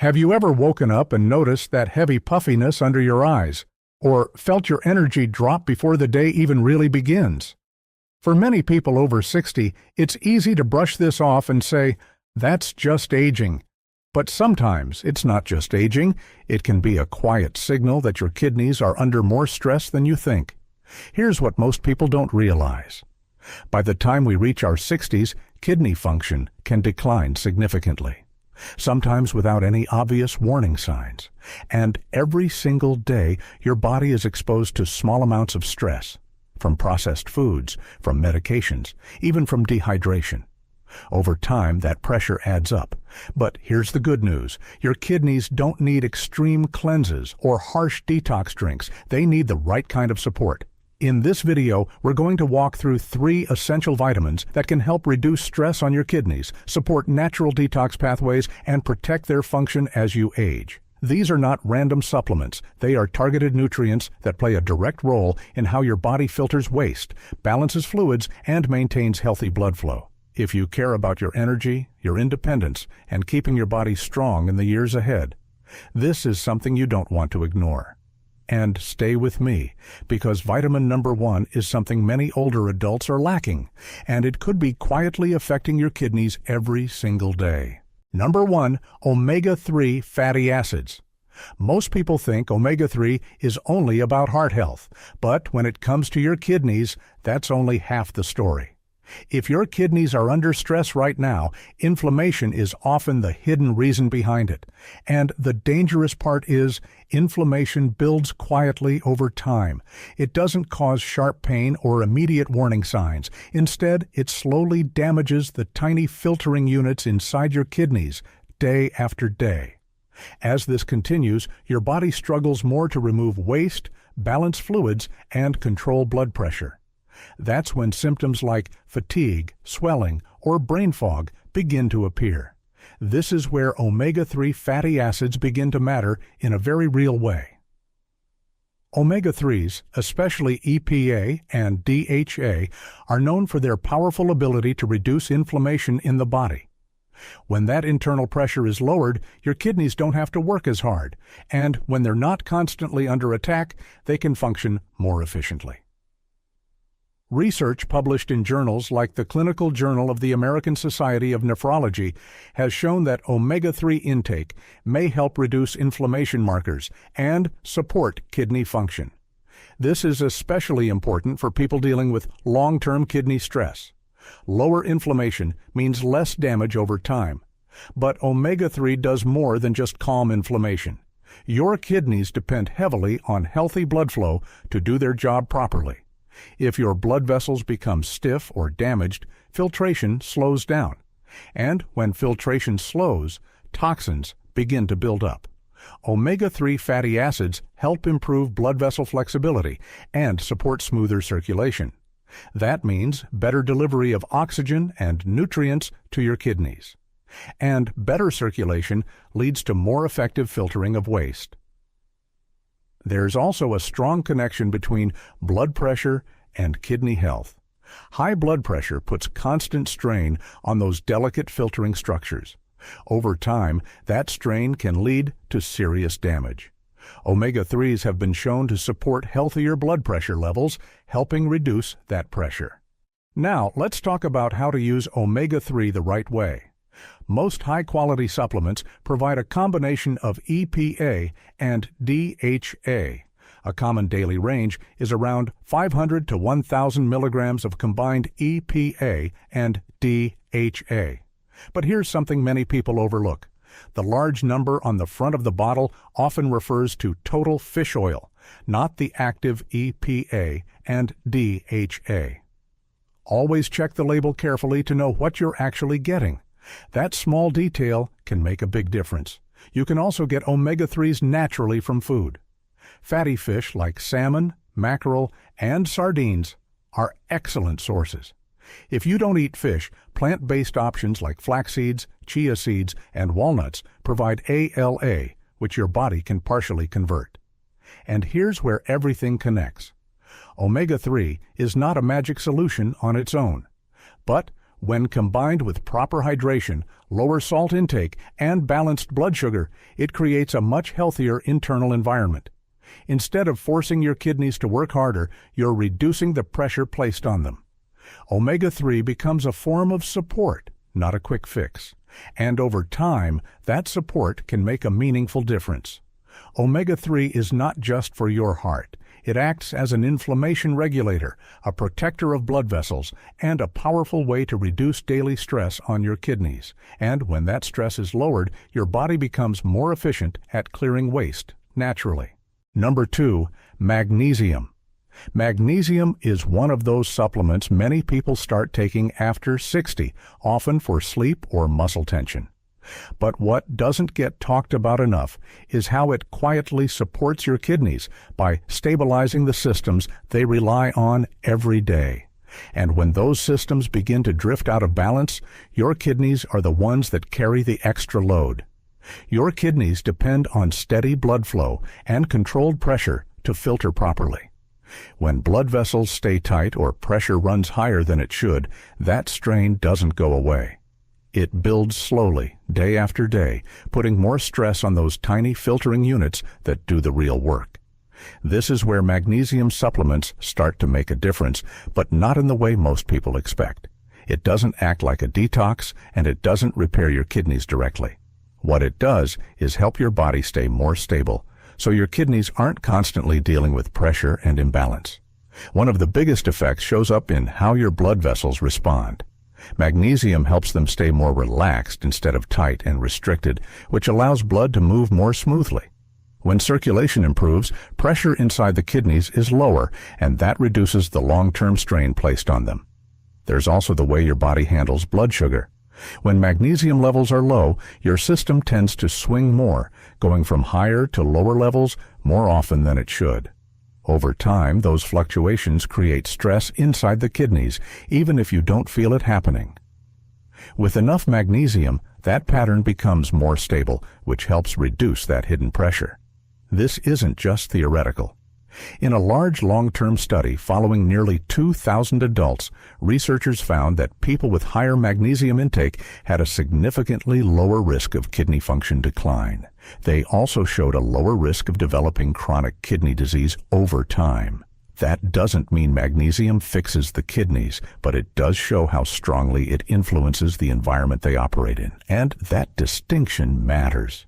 Have you ever woken up and noticed that heavy puffiness under your eyes, or felt your energy drop before the day even really begins? For many people over 60, it's easy to brush this off and say, "That's just aging." But sometimes it's not just aging, it can be a quiet signal that your kidneys are under more stress than you think. Here's what most people don't realize. By the time we reach our 60s, kidney function can decline significantly, sometimes without any obvious warning signs. And every single day, your body is exposed to small amounts of stress, from processed foods, from medications, even from dehydration. Over time, that pressure adds up. But here's the good news. Your kidneys don't need extreme cleanses or harsh detox drinks. They need the right kind of support. In this video, we're going to walk through 3 essential vitamins that can help reduce stress on your kidneys, support natural detox pathways, and protect their function as you age. These are not random supplements. They are targeted nutrients that play a direct role in how your body filters waste, balances fluids, and maintains healthy blood flow. If you care about your energy, your independence, and keeping your body strong in the years ahead, this is something you don't want to ignore. And stay with me, because vitamin number 1 is something many older adults are lacking, and it could be quietly affecting your kidneys every single day. Number 1, omega-3 fatty acids. Most people think omega-3 is only about heart health, but when it comes to your kidneys, that's only half the story. If your kidneys are under stress right now, inflammation is often the hidden reason behind it. And the dangerous part is, inflammation builds quietly over time. It doesn't cause sharp pain or immediate warning signs. Instead, it slowly damages the tiny filtering units inside your kidneys, day after day. As this continues, your body struggles more to remove waste, balance fluids, and control blood pressure. That's when symptoms like fatigue, swelling, or brain fog begin to appear. This is where omega-3 fatty acids begin to matter in a very real way. Omega-3s, especially EPA and DHA, are known for their powerful ability to reduce inflammation in the body. When that internal pressure is lowered, your kidneys don't have to work as hard, and when they're not constantly under attack, they can function more efficiently. Research published in journals like the Clinical Journal of the American Society of Nephrology has shown that omega-3 intake may help reduce inflammation markers and support kidney function. This is especially important for people dealing with long-term kidney stress. Lower inflammation means less damage over time, but omega-3 does more than just calm inflammation. Your kidneys depend heavily on healthy blood flow to do their job properly. If your blood vessels become stiff or damaged, filtration slows down. And when filtration slows, toxins begin to build up. Omega-3 fatty acids help improve blood vessel flexibility and support smoother circulation. That means better delivery of oxygen and nutrients to your kidneys. And better circulation leads to more effective filtering of waste. There's also a strong connection between blood pressure and kidney health. High blood pressure puts constant strain on those delicate filtering structures. Over time, that strain can lead to serious damage. Omega-3s have been shown to support healthier blood pressure levels, helping reduce that pressure. Now, let's talk about how to use omega-3 the right way. Most high-quality supplements provide a combination of EPA and DHA. A common daily range is around 500 to 1,000 milligrams of combined EPA and DHA. But here's something many people overlook. The large number on the front of the bottle often refers to total fish oil, not the active EPA and DHA. Always check the label carefully to know what you're actually getting. That small detail can make a big difference. You can also get omega-3s naturally from food. Fatty fish like salmon, mackerel, and sardines are excellent sources. If you don't eat fish, plant-based options like flax seeds, chia seeds, and walnuts provide ALA, which your body can partially convert. And here's where everything connects. Omega-3 is not a magic solution on its own. But When combined with proper hydration, lower salt intake, and balanced blood sugar, it creates a much healthier internal environment. Instead of forcing your kidneys to work harder, you're reducing the pressure placed on them. Omega-3 becomes a form of support, not a quick fix. And over time, that support can make a meaningful difference. Omega-3 is not just for your heart. It acts as an inflammation regulator, a protector of blood vessels, and a powerful way to reduce daily stress on your kidneys. And when that stress is lowered, your body becomes more efficient at clearing waste naturally. Number 2, magnesium. Magnesium is one of those supplements many people start taking after 60, often for sleep or muscle tension. But what doesn't get talked about enough is how it quietly supports your kidneys by stabilizing the systems they rely on every day. And when those systems begin to drift out of balance, your kidneys are the ones that carry the extra load. Your kidneys depend on steady blood flow and controlled pressure to filter properly. When blood vessels stay tight or pressure runs higher than it should, that strain doesn't go away. It builds slowly, day after day, putting more stress on those tiny filtering units that do the real work. This is where magnesium supplements start to make a difference, but not in the way most people expect. It doesn't act like a detox, and it doesn't repair your kidneys directly. What it does is help your body stay more stable, so your kidneys aren't constantly dealing with pressure and imbalance. One of the biggest effects shows up in how your blood vessels respond. Magnesium helps them stay more relaxed instead of tight and restricted, which allows blood to move more smoothly. When circulation improves, pressure inside the kidneys is lower, and that reduces the long-term strain placed on them. There's also the way your body handles blood sugar. When magnesium levels are low, your system tends to swing more, going from higher to lower levels more often than it should. Over time, those fluctuations create stress inside the kidneys, even if you don't feel it happening. With enough magnesium, that pattern becomes more stable, which helps reduce that hidden pressure. This isn't just theoretical. In a large long-term study following nearly 2,000 adults, researchers found that people with higher magnesium intake had a significantly lower risk of kidney function decline. They also showed a lower risk of developing chronic kidney disease over time. That doesn't mean magnesium fixes the kidneys, but it does show how strongly it influences the environment they operate in, and that distinction matters.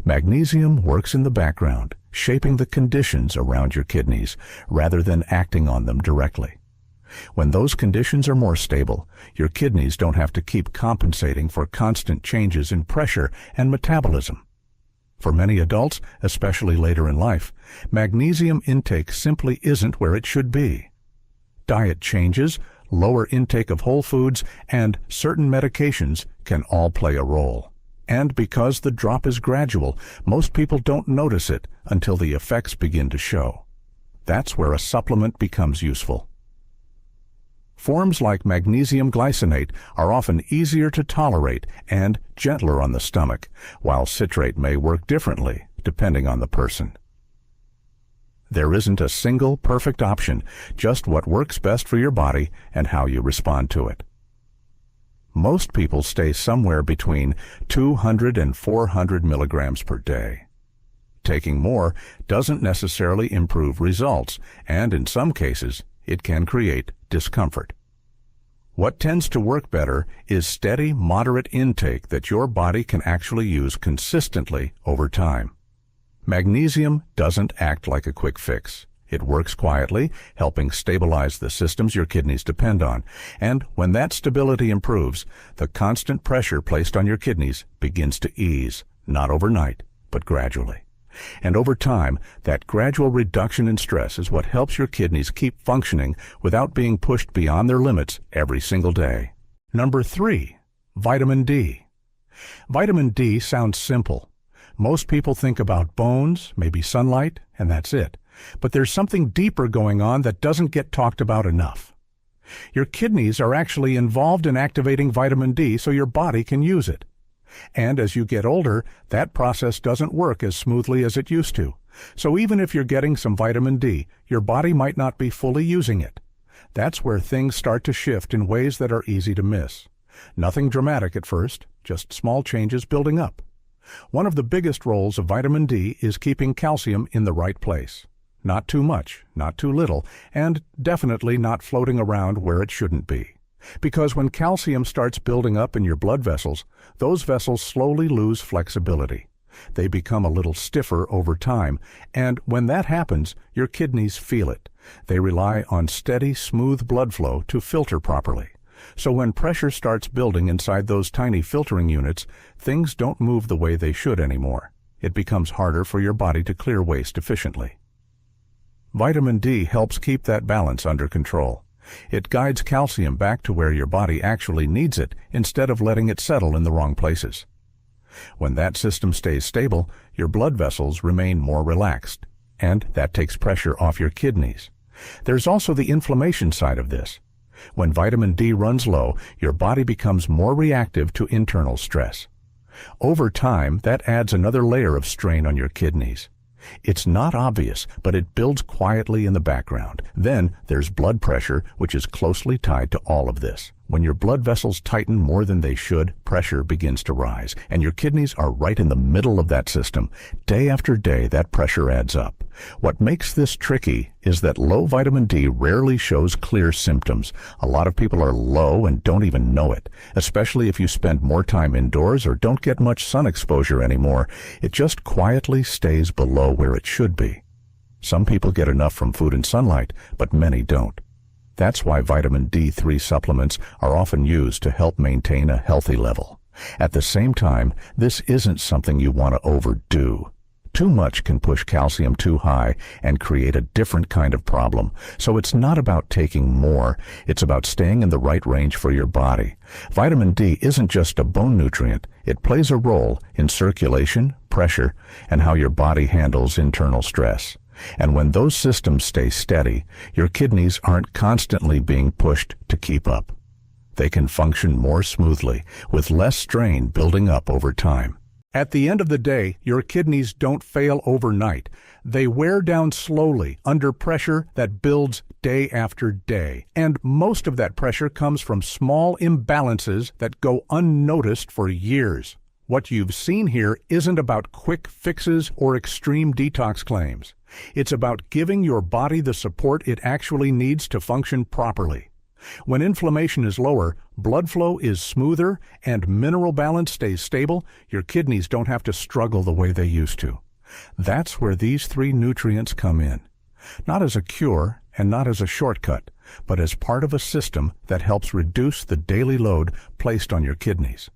Magnesium works in the background, shaping the conditions around your kidneys, rather than acting on them directly. When those conditions are more stable, your kidneys don't have to keep compensating for constant changes in pressure and metabolism. For many adults, especially later in life, magnesium intake simply isn't where it should be. Diet changes, lower intake of whole foods, and certain medications can all play a role. And because the drop is gradual, most people don't notice it until the effects begin to show. That's where a supplement becomes useful. Forms like magnesium glycinate are often easier to tolerate and gentler on the stomach, while citrate may work differently, depending on the person. There isn't a single perfect option, just what works best for your body and how you respond to it. Most people stay somewhere between 200 and 400 milligrams per day. Taking more doesn't necessarily improve results, and in some cases, it can create discomfort. What tends to work better is steady, moderate intake that your body can actually use consistently over time. Magnesium doesn't act like a quick fix. It works quietly, helping stabilize the systems your kidneys depend on. And when that stability improves, the constant pressure placed on your kidneys begins to ease, not overnight, but gradually. And over time, that gradual reduction in stress is what helps your kidneys keep functioning without being pushed beyond their limits every single day. Number 3, vitamin D. Vitamin D sounds simple. Most people think about bones, maybe sunlight, and that's it. But there's something deeper going on that doesn't get talked about enough. Your kidneys are actually involved in activating vitamin D so your body can use it. And as you get older, that process doesn't work as smoothly as it used to. So even if you're getting some vitamin D, your body might not be fully using it. That's where things start to shift in ways that are easy to miss. Nothing dramatic at first, just small changes building up. One of the biggest roles of vitamin D is keeping calcium in the right place. Not too much, not too little, and definitely not floating around where it shouldn't be. Because when calcium starts building up in your blood vessels, those vessels slowly lose flexibility. They become a little stiffer over time, and when that happens, your kidneys feel it. They rely on steady, smooth blood flow to filter properly. So when pressure starts building inside those tiny filtering units, things don't move the way they should anymore. It becomes harder for your body to clear waste efficiently. Vitamin D helps keep that balance under control. It guides calcium back to where your body actually needs it instead of letting it settle in the wrong places. When that system stays stable, your blood vessels remain more relaxed, and that takes pressure off your kidneys. There's also the inflammation side of this. When vitamin D runs low, your body becomes more reactive to internal stress. Over time, that adds another layer of strain on your kidneys. It's not obvious, but it builds quietly in the background. Then there's blood pressure, which is closely tied to all of this. When your blood vessels tighten more than they should, pressure begins to rise, and your kidneys are right in the middle of that system. Day after day, that pressure adds up. What makes this tricky is that low vitamin D rarely shows clear symptoms. A lot of people are low and don't even know it, especially if you spend more time indoors or don't get much sun exposure anymore. It just quietly stays below where it should be. Some people get enough from food and sunlight, but many don't. That's why vitamin D3 supplements are often used to help maintain a healthy level. At the same time, this isn't something you want to overdo. Too much can push calcium too high and create a different kind of problem. So it's not about taking more, it's about staying in the right range for your body. Vitamin D isn't just a bone nutrient, it plays a role in circulation, pressure, and how your body handles internal stress. And when those systems stay steady, your kidneys aren't constantly being pushed to keep up. They can function more smoothly, with less strain building up over time. At the end of the day, your kidneys don't fail overnight. They wear down slowly under pressure that builds day after day. And most of that pressure comes from small imbalances that go unnoticed for years. What you've seen here isn't about quick fixes or extreme detox claims. It's about giving your body the support it actually needs to function properly. When inflammation is lower, blood flow is smoother, and mineral balance stays stable, your kidneys don't have to struggle the way they used to. That's where these three nutrients come in. Not as a cure and not as a shortcut, but as part of a system that helps reduce the daily load placed on your kidneys.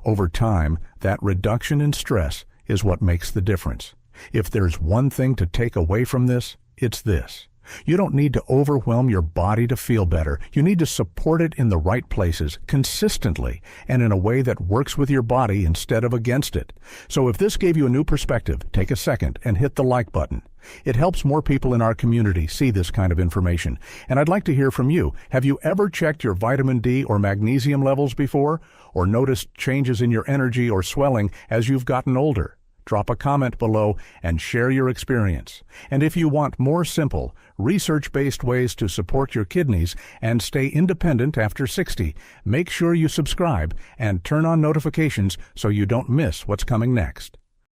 Over time, that reduction in stress is what makes the difference. If there's one thing to take away from this, it's this. You don't need to overwhelm your body to feel better. You need to support it in the right places, consistently, and in a way that works with your body instead of against it. So if this gave you a new perspective, take a second and hit the like button. It helps more people in our community see this kind of information. And I'd like to hear from you. Have you ever checked your vitamin D or magnesium levels before? Or noticed changes in your energy or swelling as you've gotten older? Drop a comment below and share your experience. And if you want more simple, research-based ways to support your kidneys and stay independent after 60, make sure you subscribe and turn on notifications so you don't miss what's coming next.